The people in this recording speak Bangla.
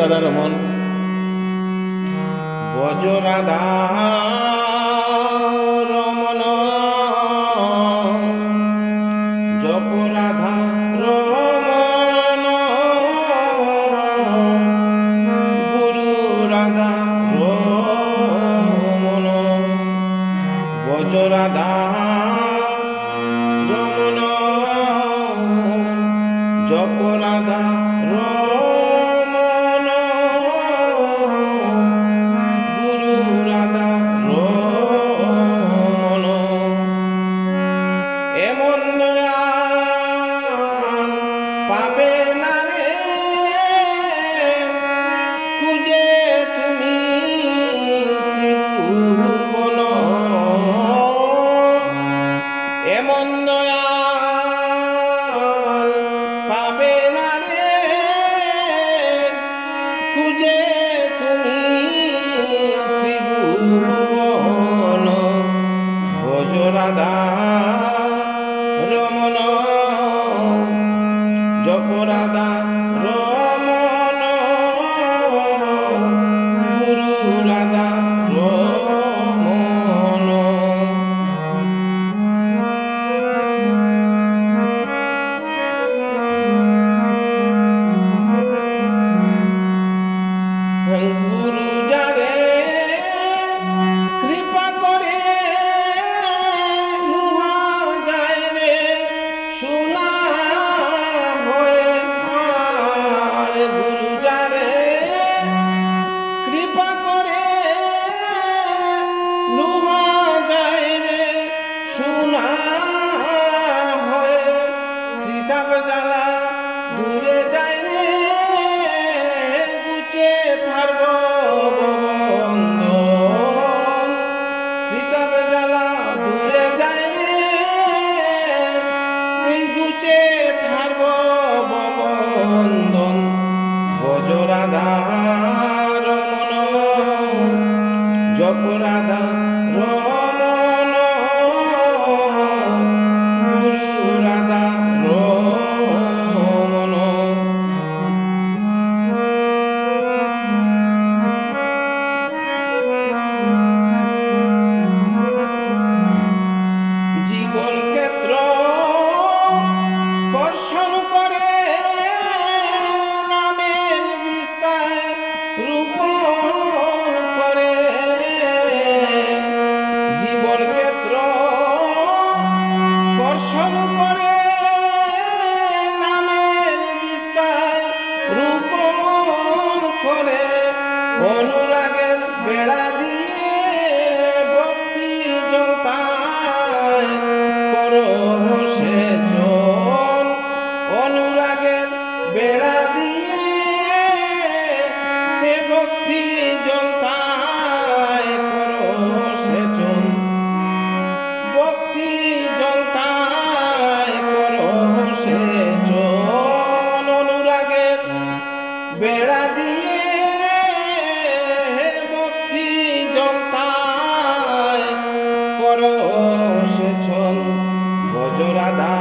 রাধা রমন ভজ রাধা রমন জপ রাধা রমন গুরু রাধা রমন ভজ রাধা রমন জপ রাধা রমন গুরু রাধা রমন এমন দয়াল পাবে না রে খুঁজে তুমি ত্রিভুবন এমন দয়াল পাবে না রে খুঁজে তুমি ত্রিভুবন ভজ রাধা রমন জপ রাধা রমন গুরু রাধা রমন গুরু যারে কৃপা করে নুহা যায় রে সোনা হয়ে আর গুরু যারে কৃপা করে নুহা যায় রে সোনা হয়ে ত্রিতাপ জ্বালা দূরে যায় রে গুচে থারব বন্ধন ত্রিতাপ জ্বালা দূরে যায় রে গুচে থারব বন্ধন ভজ রাধা রমন জপ রাধা রমন গুরু রাধা রমন জীবন ক্ষেত্র কর্ষণ করে নামের বিস্তার রূপণ করে জীবন ক্ষেত্র কর্ষণ করে নামের বিস্তার রূপণ করে অনুরাগের বেড়া দিয়ে ভক্তি জলতায় করো সেজন অনুরাগের বেড়া দিয়ে হে ভক্তি জলতায় করো সেজন ভক্তি জলতায় করো সেজন অনুরাগের বেড়া দিয়ে ভক্তি জলতায় করো সেজন ভজ রাধা